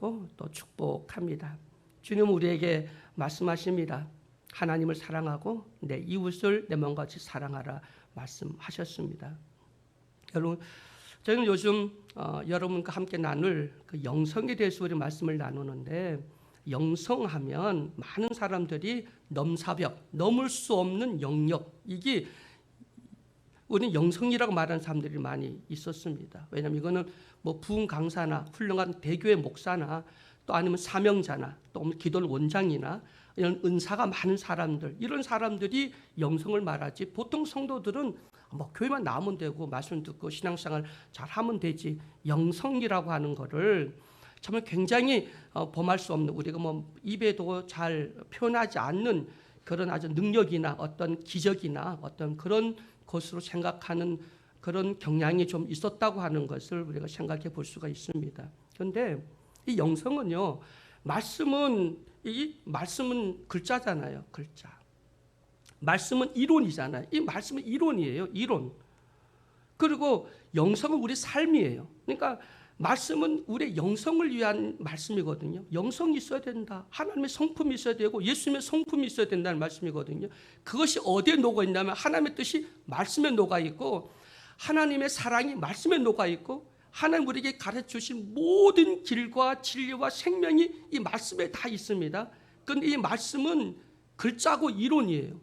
기도하고 또 축복합니다. 주님 우리에게 말씀하십니다. 하나님을 사랑하고 내 이웃을 내 몸과 같이 사랑하라 말씀하셨습니다. 여러분, 저희는 요즘 여러분과 함께 나눌 그 영성에 대해서 우리 말씀을 나누는데, 영성하면 많은 사람들이 넘사벽, 넘을 수 없는 영역, 이게 우리는 영성이라고 말하는 사람들이 많이 있었습니다. 왜냐하면 이거는 뭐 부흥 강사나 훌륭한 대교회 목사나 또 아니면 사명자나 또 기도 원장이나 이런 은사가 많은 사람들, 이런 사람들이 영성을 말하지, 보통 성도들은 뭐 교회만 나오면 되고 말씀 듣고 신앙생활 잘 하면 되지, 영성이라고 하는 거를 정말 굉장히 범할 수 없는, 우리가 뭐 입에도 잘 표현하지 않는 그런 아주 능력이나 어떤 기적이나 어떤 그런 것으로 생각하는 그런 경향이 좀 있었다고 하는 것을 우리가 생각해 볼 수가 있습니다. 그런데 이 영성은요, 말씀은 글자잖아요. 글자. 말씀은 이론이잖아요. 이 말씀은 이론이에요. 이론. 그리고 영성은 우리 삶이에요. 그러니까 말씀은 우리의 영성을 위한 말씀이거든요. 영성이 있어야 된다. 하나님의 성품이 있어야 되고 예수님의 성품이 있어야 된다는 말씀이거든요. 그것이 어디에 녹아 있냐면 하나님의 뜻이 말씀에 녹아 있고, 하나님의 사랑이 말씀에 녹아 있고, 하나님 우리에게 가르쳐주신 모든 길과 진리와 생명이 이 말씀에 다 있습니다. 그런데 이 말씀은 글자고 이론이에요.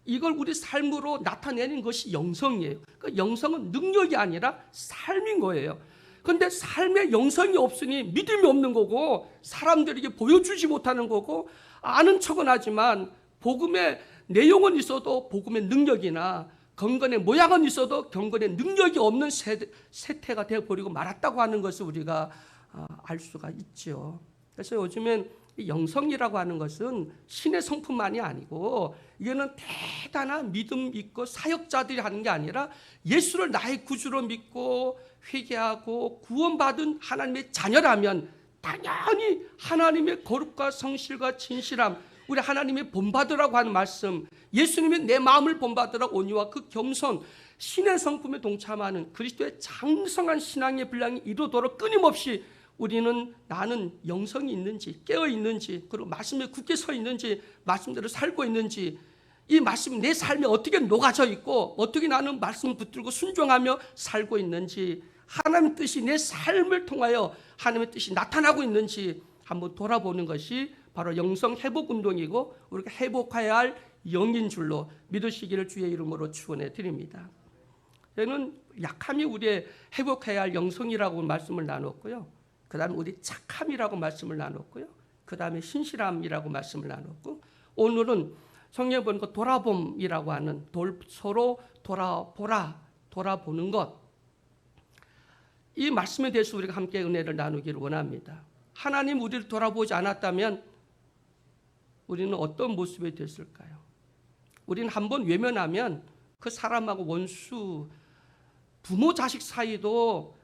이걸 우리 삶으로 나타내는 것이 영성이에요. 그러니까 영성은 능력이 아니라 삶인 거예요. 그런데 삶에 영성이 없으니 믿음이 없는 거고, 사람들에게 보여주지 못하는 거고, 아는 척은 하지만 복음의 내용은 있어도 복음의 능력이나 경건의 모양은 있어도 경건의 능력이 없는 세태가 되어버리고 말았다고 하는 것을 우리가 알 수가 있죠. 그래서 요즘엔 이 영성이라고 하는 것은 신의 성품만이 아니고, 이거는 대단한 믿음 있고 사역자들이 하는 게 아니라 예수를 나의 구주로 믿고 회개하고 구원받은 하나님의 자녀라면 당연히 하나님의 거룩과 성실과 진실함, 우리 하나님의 본받으라고 하는 말씀, 예수님의 내 마음을 본받으라 온유와 그 겸손, 신의 성품에 동참하는 그리스도의 장성한 신앙의 분량이 이루도록 끊임없이 나는 영성이 있는지, 깨어 있는지, 그리고 말씀에 굳게 서 있는지, 말씀대로 살고 있는지, 이 말씀이 내 삶에 어떻게 녹아져 있고 어떻게 나는 말씀을 붙들고 순종하며 살고 있는지, 하나님의 뜻이 내 삶을 통하여 하나님의 뜻이 나타나고 있는지 한번 돌아보는 것이 바로 영성 회복 운동이고, 우리가 회복해야 할 영인 줄로 믿으시기를 주의 이름으로 축원해 드립니다. 저는 약함이 우리의 회복해야 할 영성이라고 말씀을 나눴고요. 그 다음에 우리 착함이라고 말씀을 나눴고요. 그 다음에 신실함이라고 말씀을 나눴고, 오늘은 성경에 보니까 돌아봄이라고 하는 서로 돌아보는 것, 이 말씀에 대해서 우리가 함께 은혜를 나누기를 원합니다. 하나님 우리를 돌아보지 않았다면 우리는 어떤 모습이 됐을까요? 우리는 한번 외면하면 그 사람하고 원수, 부모 자식 사이도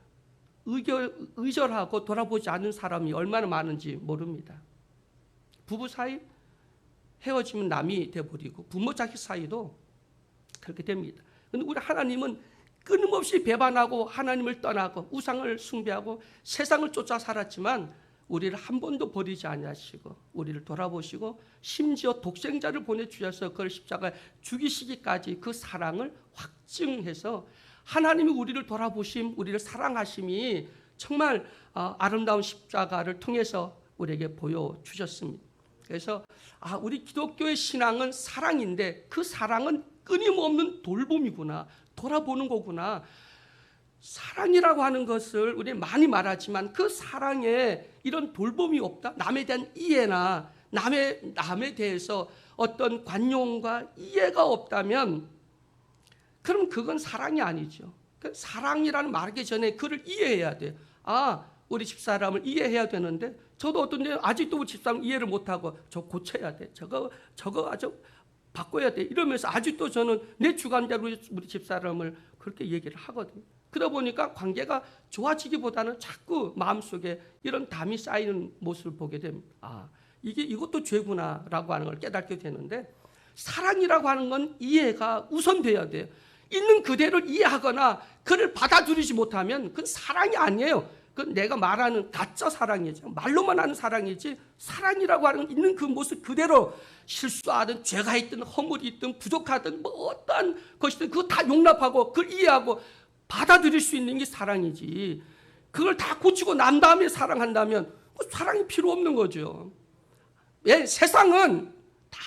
의절하고 돌아보지 않는 사람이 얼마나 많은지 모릅니다. 부부 사이 헤어지면 남이 되어버리고 부모 자식 사이도 그렇게 됩니다. 그런데 우리 하나님은 끊임없이 배반하고 하나님을 떠나고 우상을 숭배하고 세상을 쫓아 살았지만 우리를 한 번도 버리지 아니하시고 우리를 돌아보시고 심지어 독생자를 보내주셔서 그걸 십자가에 죽이시기까지 그 사랑을 확증해서 하나님이 우리를 돌아보심, 우리를 사랑하심이 정말 아름다운 십자가를 통해서 우리에게 보여주셨습니다. 그래서 우리 기독교의 신앙은 사랑인데 그 사랑은 끊임없는 돌봄이구나, 돌아보는 거구나. 사랑이라고 하는 것을 우리 많이 말하지만 그 사랑에 이런 돌봄이 없다, 남에 대한 이해나 남에 대해서 어떤 관용과 이해가 없다면 그럼 그건 사랑이 아니죠. 사랑이라는 말하기 전에 그를 이해해야 돼요. 우리 집사람을 이해해야 되는데 저도 어떤 데 아직도 우리 집사람 이해를 못하고 저 고쳐야 돼, 저거 아주 바꿔야 돼 이러면서 아직도 저는 내 주관대로 우리 집사람을 그렇게 얘기를 하거든요. 그러다 보니까 관계가 좋아지기보다는 자꾸 마음속에 이런 담이 쌓이는 모습을 보게 됩니다. 이것도 죄구나라고 하는 걸 깨닫게 되는데, 사랑이라고 하는 건 이해가 우선돼야 돼요. 있는 그대로 이해하거나 그를 받아들이지 못하면 그건 사랑이 아니에요. 그 내가 말하는 가짜 사랑이죠. 말로만 하는 사랑이지 사랑이라고 하는 있는 그 모습 그대로 실수하든 죄가 있든 허물이 있든 부족하든 뭐 어떠한 것이든 그거 다 용납하고 그걸 이해하고 받아들일 수 있는 게 사랑이지. 그걸 다 고치고 난 다음에 사랑한다면 사랑이 필요 없는 거죠. 예, 세상은 다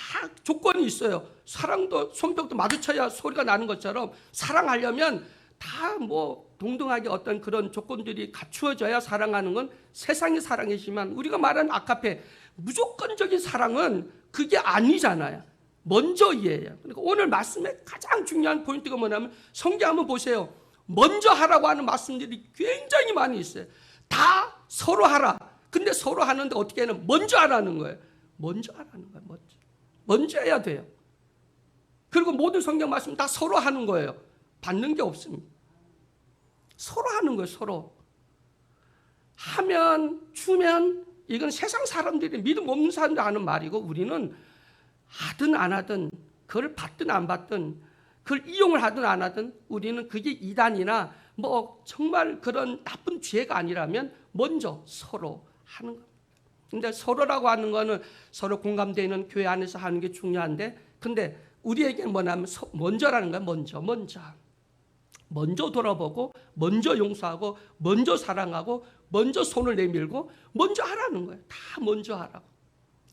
조건이 있어요. 사랑도 손뼉도 마주쳐야 소리가 나는 것처럼 사랑하려면 다 뭐 동등하게 어떤 그런 조건들이 갖추어져야 사랑하는 건 세상의 사랑이지만 우리가 말하는 아카페 무조건적인 사랑은 그게 아니잖아요. 먼저 이해해요. 그러니까 오늘 말씀의 가장 중요한 포인트가 뭐냐면 성경 한번 보세요. 먼저 하라고 하는 말씀들이 굉장히 많이 있어요. 다 서로 하라. 근데 서로 하는데 어떻게 하냐면 먼저 하라는 거예요. 먼저 하라는 거예요. 먼저 해야 돼요. 그리고 모든 성경 말씀 다 서로 하는 거예요. 받는 게 없습니다. 서로 하는 거예요. 서로. 하면 주면 이건 세상 사람들이 믿음 없는 사람들 하는 말이고 우리는 하든 안 하든 그걸 받든 안 받든 그걸 이용을 하든 안 하든 우리는 그게 이단이나 뭐 정말 그런 나쁜 죄가 아니라면 먼저 서로 하는 겁니다. 근데 서로라고 하는 거는 서로 공감되는 교회 안에서 하는 게 중요한데 근데 우리에게 뭐냐면 먼저라는 거야. 먼저 돌아보고 먼저 용서하고 먼저 사랑하고 먼저 손을 내밀고 먼저 하라는 거예요. 다 먼저 하라고.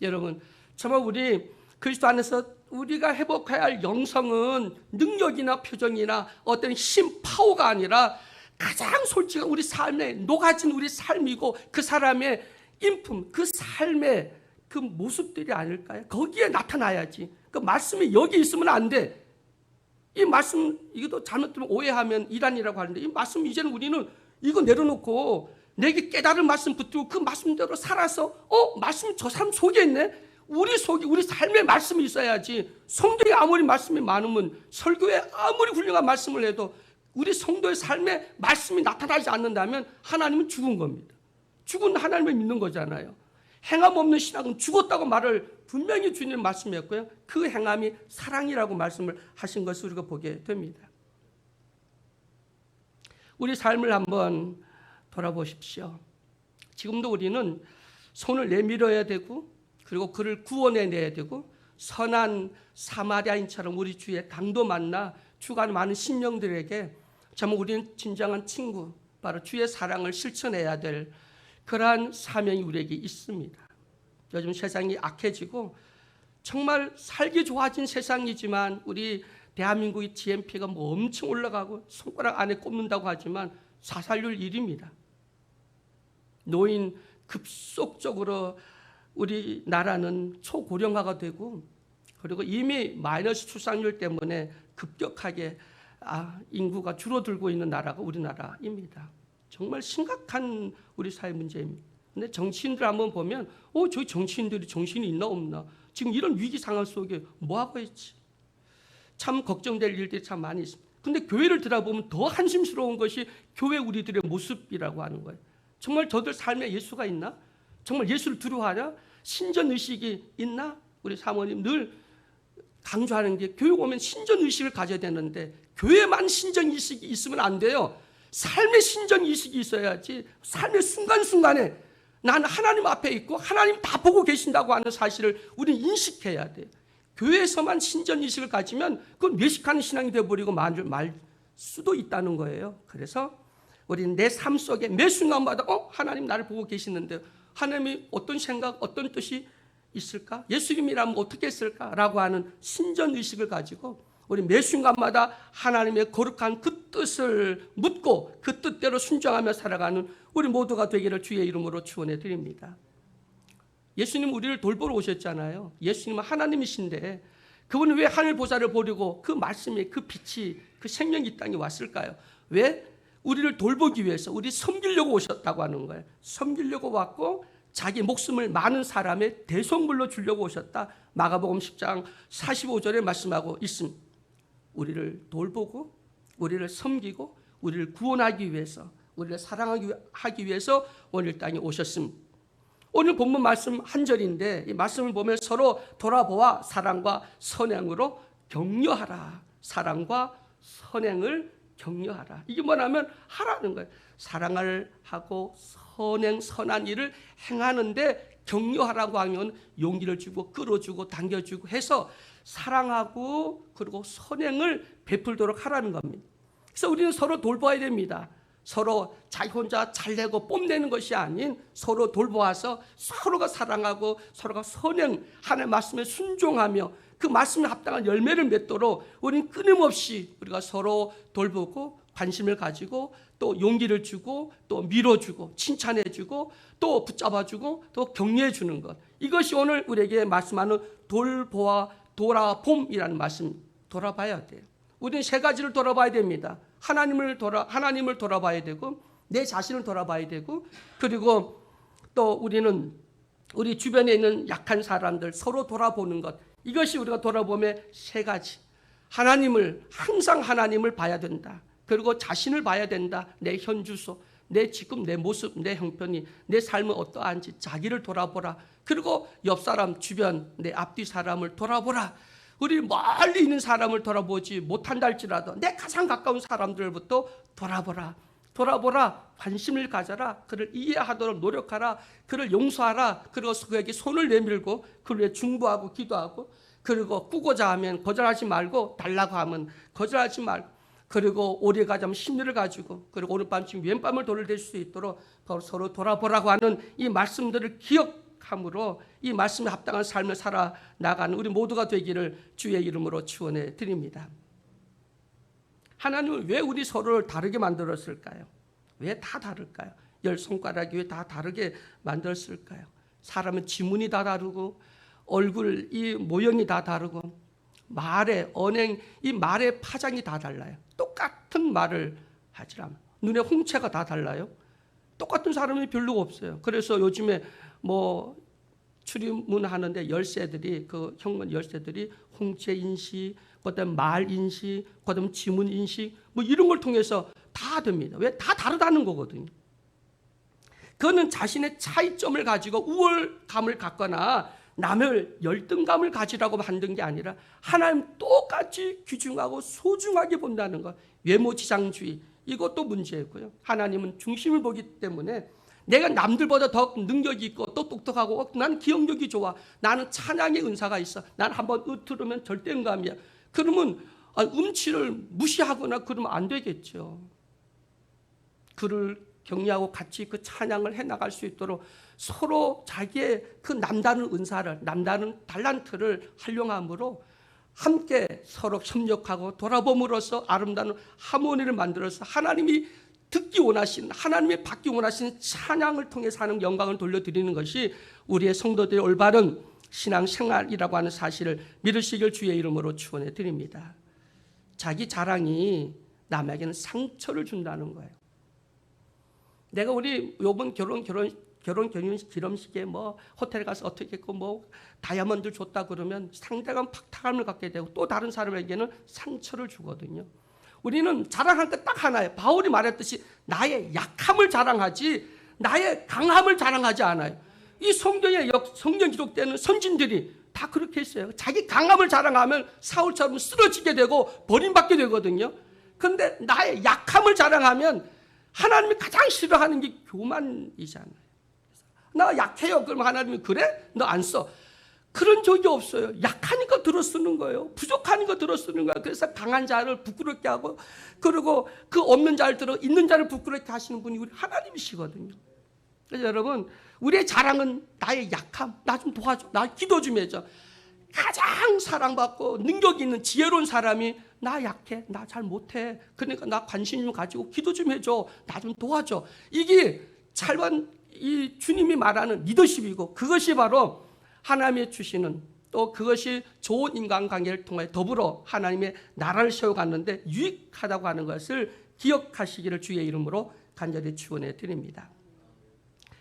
여러분 정말 우리 그리스도 안에서 우리가 회복해야 할 영성은 능력이나 표정이나 어떤 힘, 파워가 아니라 가장 솔직한 우리 삶에 녹아진 우리 삶이고 그 사람의 인품, 그 삶의 그 모습들이 아닐까요? 거기에 나타나야지. 그 말씀이 여기 있으면 안 돼. 이 말씀 이것도 잘못되면 오해하면 이단이라고 하는데 이 말씀 이제는 우리는 이거 내려놓고 내게 깨달은 말씀 붙들고 그 말씀대로 살아서 말씀 저 사람 속에 있네. 우리 속에 우리 삶에 말씀이 있어야지. 성도에 아무리 말씀이 많으면 설교에 아무리 훌륭한 말씀을 해도 우리 성도의 삶에 말씀이 나타나지 않는다면 하나님은 죽은 겁니다. 죽은 하나님을 믿는 거잖아요. 행함 없는 신앙은 죽었다고 말을 분명히 주님 말씀이었고요. 그 행함이 사랑이라고 말씀을 하신 것을 우리가 보게 됩니다. 우리 삶을 한번 돌아보십시오. 지금도 우리는 손을 내밀어야 되고 그리고 그를 구원해내야 되고 선한 사마리아인처럼 우리 주의 당도 만나 주간 많은 심령들에게 정말 우리는 진정한 친구 바로 주의 사랑을 실천해야 될 그러한 사명이 우리에게 있습니다. 요즘 세상이 악해지고 정말 살기 좋아진 세상이지만 우리 대한민국의 GNP가 뭐 엄청 올라가고 손가락 안에 꼽는다고 하지만 사살률 1위입니다. 노인 급속적으로 우리나라는 초고령화가 되고 그리고 이미 마이너스 출산율 때문에 급격하게 인구가 줄어들고 있는 나라가 우리나라입니다. 정말 심각한 우리 사회 문제입니다. 근데 정치인들 한번 보면 저희 정치인들이 정신이 있나 없나 지금 이런 위기 상황 속에 뭐하고 있지 참 걱정될 일들이 참 많이 있습니다. 근데 교회를 들어보면 더 한심스러운 것이 교회 우리들의 모습이라고 하는 거예요. 정말 저들 삶에 예수가 있나? 정말 예수를 두려워하냐? 신전의식이 있나? 우리 사모님 늘 강조하는 게 교회 오면 신전의식을 가져야 되는데 교회만 신전의식이 있으면 안 돼요. 삶의 신전의식이 있어야지. 삶의 순간순간에 나는 하나님 앞에 있고 하나님 다 보고 계신다고 하는 사실을 우리는 인식해야 돼요. 교회에서만 신전의식을 가지면 그건 외식하는 신앙이 되어버리고 말 수도 있다는 거예요. 그래서 우리는 내 삶 속에 매 순간마다 하나님 나를 보고 계시는데 하나님이 어떤 생각, 어떤 뜻이 있을까? 예수님이라면 어떻게 했을까라고 하는 신전의식을 가지고 우리 매 순간마다 하나님의 거룩한 그 뜻을 묻고 그 뜻대로 순종하며 살아가는 우리 모두가 되기를 주의 이름으로 축원해 드립니다. 예수님 우리를 돌보러 오셨잖아요. 예수님은 하나님이신데 그분은 왜 하늘 보좌를 버리고 그 말씀이 그 빛이 그 생명이 이 땅에 왔을까요? 왜? 우리를 돌보기 위해서 우리 섬기려고 오셨다고 하는 거예요. 섬기려고 왔고 자기 목숨을 많은 사람의 대속물로 주려고 오셨다. 마가복음 10장 45절에 말씀하고 있습니다. 우리를 돌보고 우리를 섬기고 우리를 구원하기 위해서 우리를 사랑하기 위해서 오늘 땅에 오셨습니다. 오늘 본문 말씀 한 절인데 이 말씀을 보면 서로 돌아보아 사랑과 선행으로 격려하라. 사랑과 선행을 격려하라. 이게 뭐냐면 하라는 거예요. 사랑을 하고 선행 선한 일을 행하는데 격려하라고 하면 용기를 주고 끌어주고 당겨주고 해서 사랑하고 그리고 선행을 베풀도록 하라는 겁니다. 그래서 우리는 서로 돌봐야 됩니다. 서로 자기 혼자 잘내고 뽐내는 것이 아닌 서로 돌보아서 서로가 사랑하고 서로가 선행, 하나님의 말씀에 순종하며 그 말씀에 합당한 열매를 맺도록 우리는 끊임없이 우리가 서로 돌보고 관심을 가지고 또 용기를 주고 또 밀어주고 칭찬해주고 또 붙잡아주고 또 격려해주는 것, 이것이 오늘 우리에게 말씀하는 돌아봄이라는 말씀. 돌아봐야 돼요. 우리는 세 가지를 돌아봐야 됩니다. 하나님을 돌아봐야 되고 내 자신을 돌아봐야 되고 그리고 또 우리는 우리 주변에 있는 약한 사람들 서로 돌아보는 것, 이것이 우리가 돌아보면 세 가지. 항상 하나님을 봐야 된다. 그리고 자신을 봐야 된다. 내 현주소, 내 지금 내 모습, 내 형편이, 내 삶은 어떠한지 자기를 돌아보라. 그리고 옆 사람, 주변, 내 앞뒤 사람을 돌아보라. 우리 멀리 있는 사람을 돌아보지 못한다 할지라도 내 가장 가까운 사람들부터 돌아보라. 관심을 가져라. 그를 이해하도록 노력하라. 그를 용서하라. 그리고 그에게 손을 내밀고 그를 위해 중보하고 기도하고, 그리고 꾸고자 하면 거절하지 말고, 달라고 하면 거절하지 말고, 그리고 오래 가자면 심리를 가지고, 그리고 오른밤쯤 왼밤을 돌릴 수 있도록 서로 돌아보라고 하는 이 말씀들을 기억함으로 이 말씀에 합당한 삶을 살아나가는 우리 모두가 되기를 주의 이름으로 축원해 드립니다. 하나님은 왜 우리 서로를 다르게 만들었을까요? 왜 다 다를까요? 10손가락이 왜 다 다르게 만들었을까요? 사람은 지문이 다 다르고 얼굴 이 모형이 다 다르고 말의 언행, 이 말의 파장이 다 달라요. 똑같은 말을 하지만 눈의 홍채가 다 달라요. 똑같은 사람이 별로 없어요. 그래서 요즘에 출입문하는데 열쇠들이, 그 현관 열쇠들이 홍채 인식, 그다음 말 인식, 그다음 지문 인식 이런 걸 통해서 다 됩니다. 왜? 다 다르다는 거거든요. 그거는 자신의 차이점을 가지고 우월감을 갖거나 남을 열등감을 가지라고 만든 게 아니라 하나님 똑같이 귀중하고 소중하게 본다는 것. 외모지상주의, 이것도 문제고요. 하나님은 중심을 보기 때문에 내가 남들보다 더 능력이 있고 또 똑똑하고 난 기억력이 좋아, 나는 찬양의 은사가 있어, 난 한번 들으면 절대 응감이야, 그러면 음치를 무시하거나 그러면 안 되겠죠. 그를 격려하고 같이 그 찬양을 해나갈 수 있도록 서로 자기의 그 남다른 은사를, 남다른 달란트를 활용함으로 함께 서로 협력하고 돌아봄으로써 아름다운 하모니를 만들어서 하나님이 듣기 원하시는, 하나님이 받기 원하시는 찬양을 통해 사는 영광을 돌려드리는 것이 우리의 성도들의 올바른 신앙생활이라고 하는 사실을 믿으시길 주의 이름으로 축원해 드립니다. 자기 자랑이 남에게는 상처를 준다는 거예요. 내가 우리 요번 결혼 기념식에 호텔 가서 어떻게 했고 다이아몬드 줬다 그러면 상대가 박탈감을 갖게 되고 또 다른 사람에게는 상처를 주거든요. 우리는 자랑할 때 딱 하나예요. 바울이 말했듯이 나의 약함을 자랑하지 나의 강함을 자랑하지 않아요. 이 성경 기록되는 선진들이 다 그렇게 했어요. 자기 강함을 자랑하면 사울처럼 쓰러지게 되고 버림받게 되거든요. 그런데 나의 약함을 자랑하면 하나님이 가장 싫어하는 게 교만이잖아요. 나 약해요. 그럼 하나님이 그래? 너 안 써. 그런 적이 없어요. 약하니까 들어 쓰는 거예요. 부족하니까 들어 쓰는 거예요. 그래서 강한 자를 부끄럽게 하고, 그리고 그 없는 자를 들어 있는 자를 부끄럽게 하시는 분이 우리 하나님이시거든요. 그래서 여러분, 우리의 자랑은 나의 약함, 나 좀 도와줘, 나 기도 좀 해줘. 가장 사랑받고 능력 있는 지혜로운 사람이 나 약해, 나 잘 못해, 그러니까 나 관심 좀 가지고 기도 좀 해줘, 나 좀 도와줘. 이게 이 주님이 말하는 리더십이고, 그것이 바로 하나님의 주시는, 또 그것이 좋은 인간관계를 통해 더불어 하나님의 나라를 세워갔는데 유익하다고 하는 것을 기억하시기를 주의 이름으로 간절히 축원해 드립니다.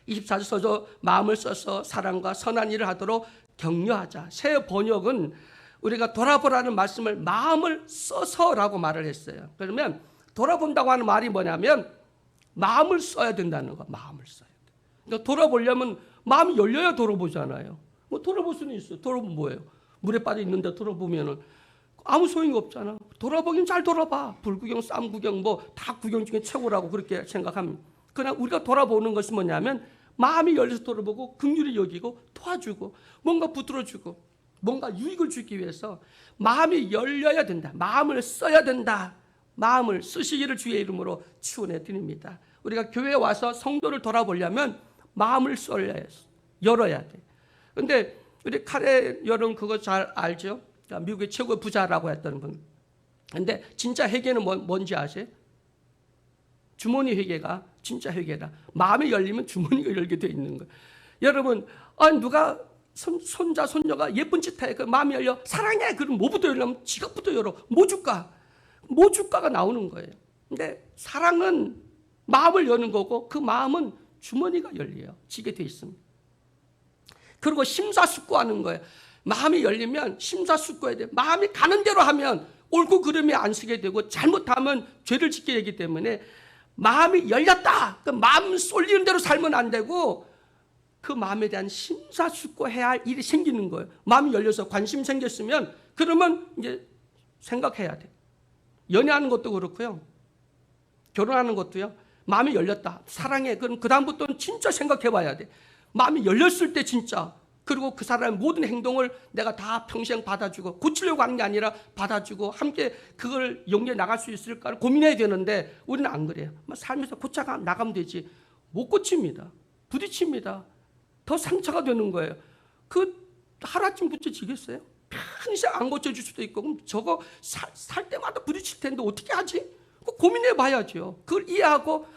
24절서도 마음을 써서 사랑과 선한 일을 하도록 격려하자. 새 번역은 우리가 돌아보라는 말씀을 마음을 써서라고 말을 했어요. 그러면 돌아본다고 하는 말이 뭐냐면 마음을 써야 된다는 거. 마음을 써야 돼. 그러니까 돌아보려면 마음이 열려야 돌아보잖아요. 돌아볼 수는 있어요. 돌아보면 뭐예요? 물에 빠져 있는데 돌아보면은 아무 소용이 없잖아. 돌아보긴 잘 돌아봐. 불구경, 쌈구경 뭐 다 구경 중에 최고라고 그렇게 생각합니다. 그러나 우리가 돌아보는 것이 뭐냐면 마음이 열려서 돌아보고 긍휼히 여기고 도와주고 뭔가 붙들어주고 뭔가 유익을 주기 위해서 마음이 열려야 된다. 마음을 써야 된다. 마음을 쓰시기를 주의 이름으로 축원해 드립니다. 우리가 교회에 와서 성도를 돌아보려면 마음을 열어야 돼. 그런데 우리 카레 여러분 그거 잘 알죠? 미국의 최고의 부자라고 했던 분. 근데 진짜 회개는 뭔지 아세요? 주머니 회개가 진짜 회개다. 마음이 열리면 주머니가 열게 돼 있는 거예요. 여러분, 누가 손자 손녀가 예쁜 짓 해. 그 마음이 열려 사랑해. 그럼 뭐부터 열려면 지갑부터 열어. 뭐 줄까? 뭐 줄까가 나오는 거예요. 근데 사랑은 마음을 여는 거고 그 마음은 주머니가 열려요. 지게 돼 있습니다. 그리고 심사숙고하는 거예요. 마음이 열리면 심사숙고해야 돼요. 마음이 가는 대로 하면 옳고 그름에 안 쓰게 되고 잘못하면 죄를 짓게 되기 때문에 마음이 열렸다. 그 마음 쏠리는 대로 살면 안 되고 그 마음에 대한 심사숙고해야 할 일이 생기는 거예요. 마음이 열려서 관심 생겼으면 그러면 이제 생각해야 돼. 연애하는 것도 그렇고요. 결혼하는 것도요. 마음이 열렸다. 사랑해. 그럼 그다음부터는 진짜 생각해 봐야 돼. 마음이 열렸을 때 진짜 그리고 그 사람의 모든 행동을 내가 다 평생 받아주고 고치려고 하는 게 아니라 받아주고 함께 그걸 용기에 나갈 수 있을까를 고민해야 되는데 우리는 안 그래요. 살면서 고쳐 나가면 되지. 못 고칩니다. 부딪힙니다. 더 상처가 되는 거예요. 그 하루아침 고쳐지겠어요? 평생 안 고쳐줄 수도 있고 그럼 저거 살 때마다 부딪힐 텐데 어떻게 하지? 고민해 봐야죠. 그걸 이해하고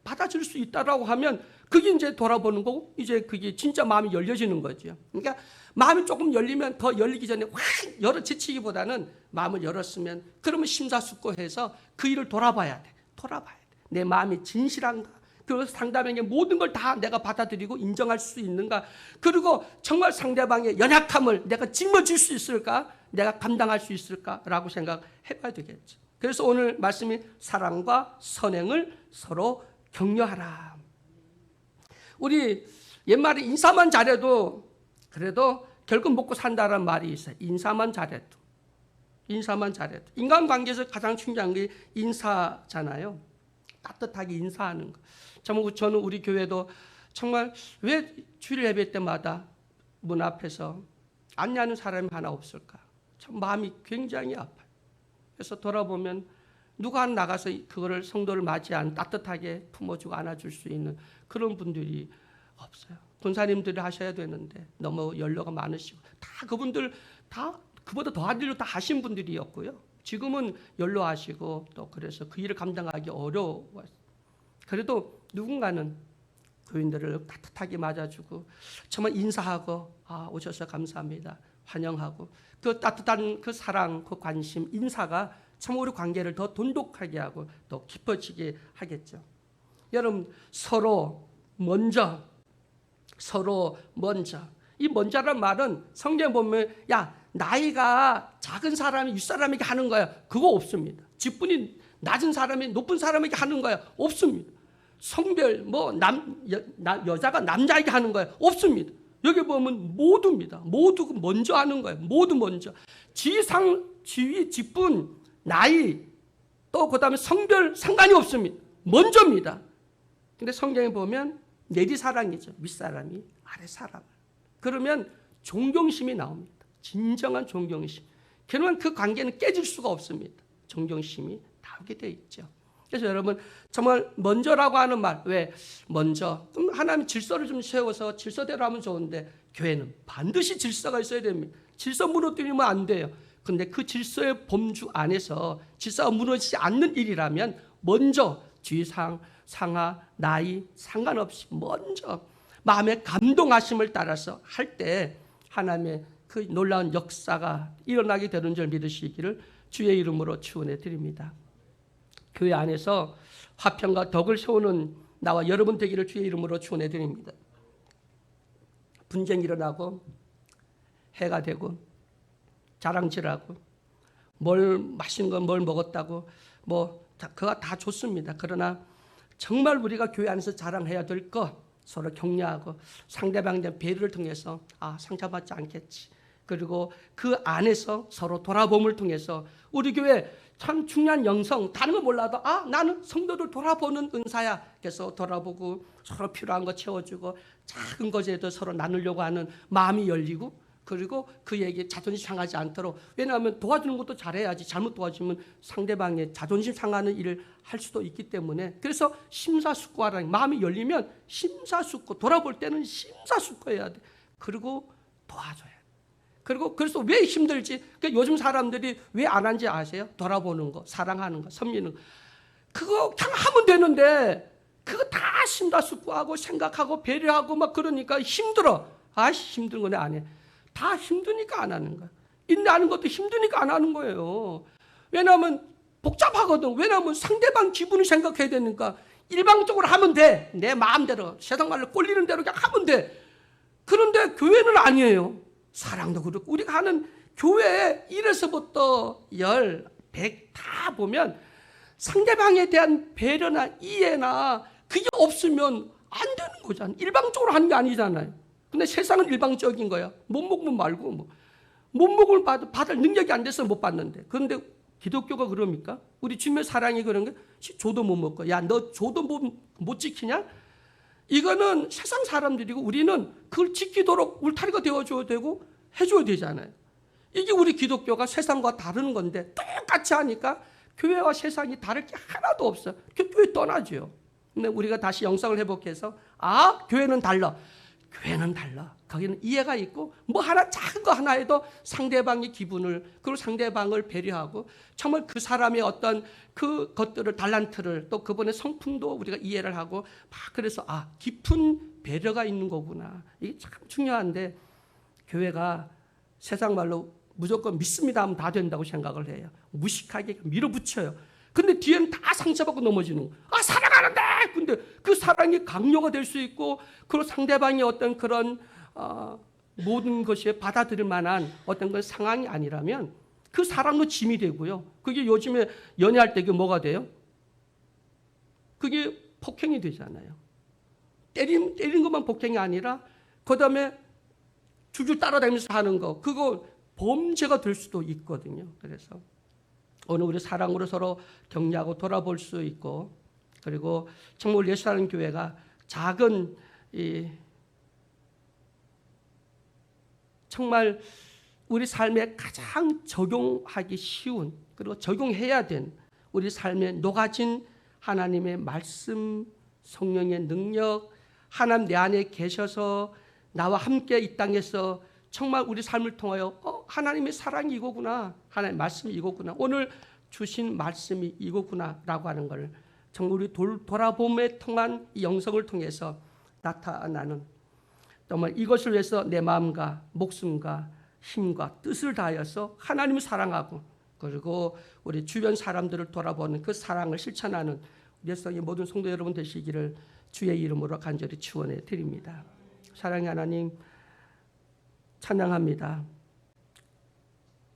받아줄 수 있다라고 하면 그게 이제 돌아보는 거고 이제 그게 진짜 마음이 열려지는 거죠. 그러니까 마음이 조금 열리면 더 열리기 전에 확 열어 제치기보다는 마음을 열었으면 그러면 심사숙고해서 그 일을 돌아봐야 돼. 내 마음이 진실한가? 그리고 상대방의 모든 걸 다 내가 받아들이고 인정할 수 있는가? 그리고 정말 상대방의 연약함을 내가 짊어질 수 있을까? 내가 감당할 수 있을까라고 생각해봐야 되겠지. 그래서 오늘 말씀이 사랑과 선행을 서로 격려하라. 우리 옛말에 인사만 잘해도 그래도 결국 먹고 산다는 말이 있어요. 인사만 잘해도. 인간관계에서 가장 중요한 게 인사잖아요. 따뜻하게 인사하는 거. 저는 우리 교회도 정말 왜 주일 예배 때마다 문 앞에서 안내하는 사람이 하나 없을까? 참 마음이 굉장히 아파요. 그래서 돌아보면 누가 나가서 그거를 성도를 맞이한 따뜻하게 품어주고 안아줄 수 있는 그런 분들이 없어요. 권사님들이 하셔야 되는데 너무 연로가 많으시고 다 그분들 다 그보다 더한 일로 다 하신 분들이었고요. 지금은 연로하시고 또 그래서 그 일을 감당하기 어려워요. 그래도 누군가는 교인들을 따뜻하게 맞아주고 정말 인사하고 오셔서 감사합니다. 환영하고 그 따뜻한 그 사랑, 그 관심, 인사가 참 우리 관계를 더 돈독하게 하고 더 깊어지게 하겠죠. 여러분 서로 먼저 이 먼저란 말은 성경에 보면 나이가 작은 사람이 윗사람에게 하는 거야. 그거 없습니다. 직분이 낮은 사람이 높은 사람에게 하는 거야. 없습니다. 성별 여자가 남자에게 하는 거야. 없습니다. 여기 보면 모두입니다. 모두 먼저 하는 거예요. 모두 먼저. 지위, 직분, 나이 또 그다음에 성별 상관이 없습니다. 먼저입니다. 근데 성경에 보면 내리사랑이죠. 윗사람이 아랫사람을. 그러면 존경심이 나옵니다. 진정한 존경심. 그러면 그 관계는 깨질 수가 없습니다. 존경심이 나오게 돼 있죠. 그래서 여러분 정말 먼저라고 하는 말 왜 먼저? 그럼 하나님 질서를 좀 세워서 질서대로 하면 좋은데 교회는 반드시 질서가 있어야 됩니다. 질서 무너뜨리면 안 돼요. 근데 그 질서의 범주 안에서 질서가 무너지지 않는 일이라면 먼저 주의사항, 상하, 나이 상관없이 먼저 마음의 감동하심을 따라서 할 때 하나님의 그 놀라운 역사가 일어나게 되는 줄 믿으시기를 주의 이름으로 축원해 드립니다. 교회 안에서 화평과 덕을 세우는 나와 여러분 되기를 주의 이름으로 축원해 드립니다. 분쟁이 일어나고 해가 되고 자랑질하고 뭘 맛있는 건 뭘 먹었다고 그거 다 좋습니다. 그러나 정말 우리가 교회 안에서 자랑해야 될 것 서로 격려하고 상대방에 대한 배려를 통해서 상처받지 않겠지. 그리고 그 안에서 서로 돌아봄을 통해서 우리 교회 참 중요한 영성, 다른 건 몰라도 나는 성도들 돌아보는 은사야. 그래서 돌아보고 서로 필요한 거 채워주고 작은 것에도 서로 나누려고 하는 마음이 열리고, 그리고 그에게 자존심 상하지 않도록, 왜냐하면 도와주는 것도 잘해야지 잘못 도와주면 상대방의 자존심 상하는 일을 할 수도 있기 때문에, 그래서 심사숙고하라는, 마음이 열리면 심사숙고, 돌아볼 때는 심사숙고해야 돼. 그리고 도와줘야 돼. 그리고 그래서 왜 힘들지? 그러니까 요즘 사람들이 왜 안 하는지 아세요? 돌아보는 거, 사랑하는 거, 섬기는 거. 그거 그냥 하면 되는데 그거 다 심사숙고하고 생각하고 배려하고 막 그러니까 힘들어. 힘든 거네 안 해. 다 힘드니까 안 하는 거야. 인내하는 것도 힘드니까 안 하는 거예요. 왜냐하면 복잡하거든. 왜냐하면 상대방 기분을 생각해야 되니까. 일방적으로 하면 돼. 내 마음대로, 세상 말로 꼴리는 대로 그냥 하면 돼. 그런데 교회는 아니에요. 사랑도 그렇고 우리가 하는 교회 1에서부터 10, 100 다 보면 상대방에 대한 배려나 이해나 그게 없으면 안 되는 거잖아요. 일방적으로 하는 게 아니잖아요. 근데 세상은 일방적인 거야. 못 먹으면 말고 못 먹으면 받을 능력이 안 돼서 못 받는데. 그런데 기독교가 그럽니까? 우리 주님의 사랑이 그런 게 조도 못 먹고, 야 너 조도 못 지키냐? 이거는 세상 사람들이고 우리는 그걸 지키도록 울타리가 되어줘야 되고 해줘야 되잖아요. 이게 우리 기독교가 세상과 다른 건데 똑같이 하니까 교회와 세상이 다를 게 하나도 없어. 교회 떠나죠. 근데 우리가 다시 영상을 회복해서 교회는 달라. 교회는 달라. 거기는 이해가 있고 뭐 하나 작은 거 하나 해도 상대방의 기분을, 그리고 상대방을 배려하고 정말 그 사람의 어떤 그 것들을, 달란트를, 또 그분의 성품도 우리가 이해를 하고 막, 그래서 깊은 배려가 있는 거구나. 이게 참 중요한데 교회가 세상 말로 무조건 믿습니다 하면 다 된다고 생각을 해요. 무식하게 밀어붙여요. 근데 뒤에는 다 상처받고 넘어지는 거. 사랑하는데! 근데 그 사랑이 강요가 될 수 있고, 그리고 상대방의 어떤 그런 모든 것이 받아들일 만한 어떤 그런 상황이 아니라면 그 사랑도 짐이 되고요. 그게 요즘에 연애할 때 그게 뭐가 돼요? 그게 폭행이 되잖아요. 때리는 것만 폭행이 아니라 그 다음에 줄줄 따라다니면서 하는 거, 그거 범죄가 될 수도 있거든요. 그래서 오늘 우리 사랑으로 서로 격려하고 돌아볼 수 있고, 그리고 정말 예수라는 교회가 작은 정말 우리 삶에 가장 적용하기 쉬운, 그리고 적용해야 된 우리 삶에 녹아진 하나님의 말씀, 성령의 능력, 하나님 내 안에 계셔서 나와 함께 이 땅에서 정말 우리 삶을 통하여 하나님의 사랑이 이거구나, 하나님의 말씀이 이거구나, 오늘 주신 말씀이 이거구나 라고 하는 걸 정말 우리 돌아봄에 통한 이 영성을 통해서 나타나는, 정말 이것을 위해서 내 마음과 목숨과 힘과 뜻을 다하여서 하나님을 사랑하고, 그리고 우리 주변 사람들을 돌아보는 그 사랑을 실천하는 예수의 모든 성도 여러분 되시기를 주의 이름으로 간절히 축원해 드립니다. 사랑의 하나님 찬양합니다.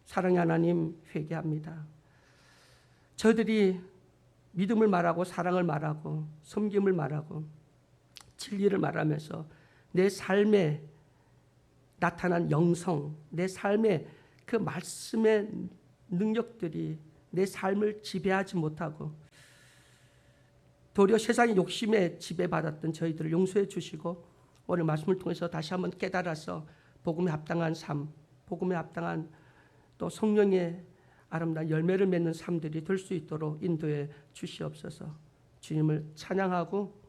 사랑의 하나님 회개합니다. 저희들이 믿음을 말하고 사랑을 말하고 섬김을 말하고 진리를 말하면서 내 삶에 나타난 영성, 내 삶의 그 말씀의 능력들이 내 삶을 지배하지 못하고 도리어 세상의 욕심에 지배받았던 저희들을 용서해 주시고, 오늘 말씀을 통해서 다시 한번 깨달아서 복음에 합당한 삶, 복음에 합당한 또 성령의 아름다운 열매를 맺는 삶들이 될 수 있도록 인도해 주시옵소서. 주님을 찬양하고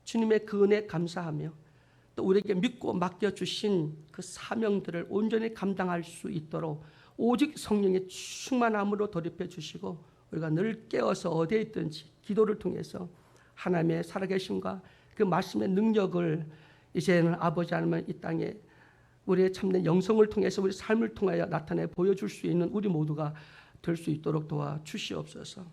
주님의 그 은혜 감사하며 또 우리에게 믿고 맡겨주신 그 사명들을 온전히 감당할 수 있도록 오직 성령의 충만함으로 돌입해 주시고, 우리가 늘 깨어서 어디에 있든지 기도를 통해서 하나님의 살아계심과 그 말씀의 능력을 이제는 아버지 하나님 이 땅에 우리의 참된 영성을 통해서 우리 삶을 통하여 나타내 보여줄 수 있는 우리 모두가 될 수 있도록 도와주시옵소서.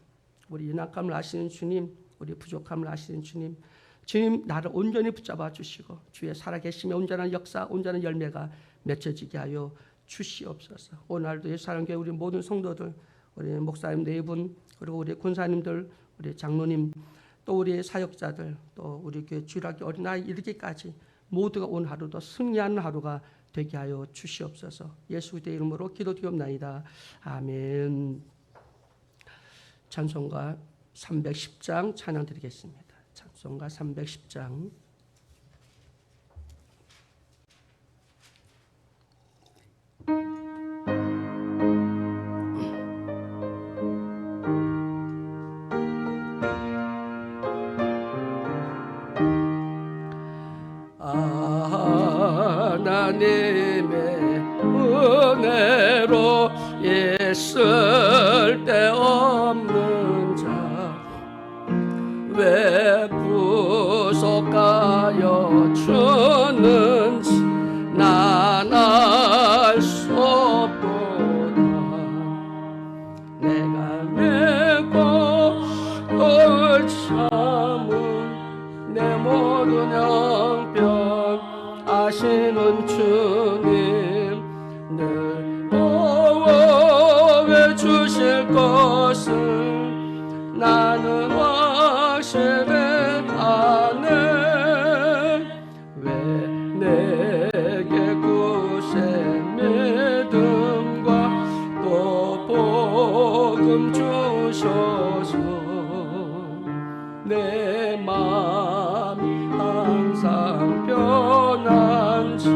우리 연약함을 아시는 주님, 우리 부족함을 아시는 주님, 주님 나를 온전히 붙잡아 주시고 주의 살아계심의 온전한 역사, 온전한 열매가 맺혀지게 하여 주시옵소서. 오늘도 예수사랑교회 우리 모든 성도들, 우리 목사님 네 분, 그리고 우리 군사님들, 우리 장로님, 또 우리 사역자들, 또 우리 교회 주일학교 어린아이 이르기까지 모두가 오늘 하루도 승리하는 하루가 되게 하여 주시옵소서. 예수 그리스도의 이름으로 기도드리옵나이다. 아멘. 찬송가 310장 찬양 드리겠습니다. 찬송가 310장. 하나님의 은혜로 있을 데 없는 자 왜 부족하여 주는지 난 알 수 없도다. 내가 메고 또 참은 내 모든 형편 아시는 주님 늘 보호해 주실 것을 나는 확실해 아네. 왜 내게 구세 믿음과 또 복음 주셔서 내 마음이 항상 변한지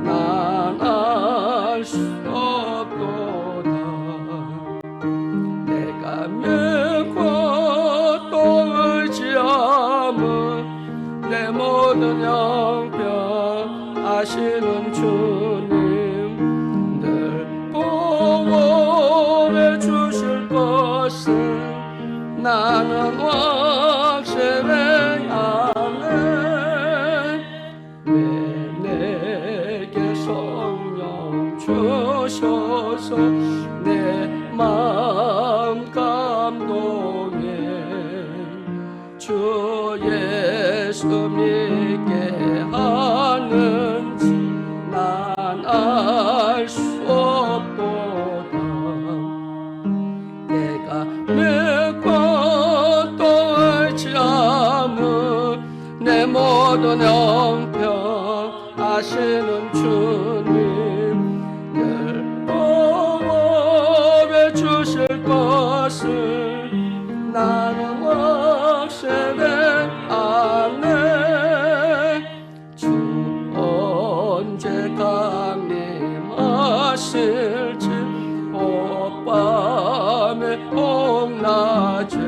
난 알 수 없도다. 내가 믿고 또 의지함은 내 모든 형편 아시는 주님 늘 보호해 주실 것을 나는 확실해 아멘. 왜 내게 성령 주셔서 내 마음 감동해 주 예수 믿게 하는지 난 알 수 없도다. 내가 믿고 또 의지함은 내 모든 형편 아시는 주님 늘 보호해 주실 것을 나는 확실해 아네. 주 언제 강림하실지 밤에 홍낮에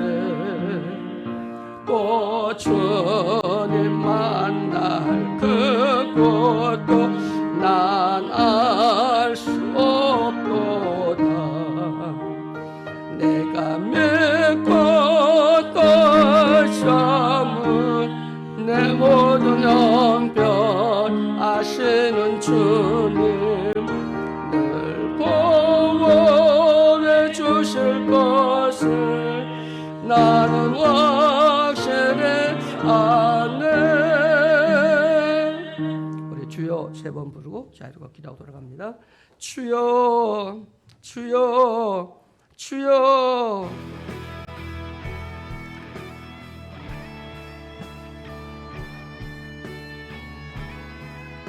또 주님 만날 그곳도 난 알 수 없도다. 내가 믿고 또 참은 내 모든 형편 아시는 주님 늘 보호해 주실 것을 나는 확실해 아네. 우리 주여 세 번 부르고 자리로 기도하고 돌아갑니다. 주여 주여 주여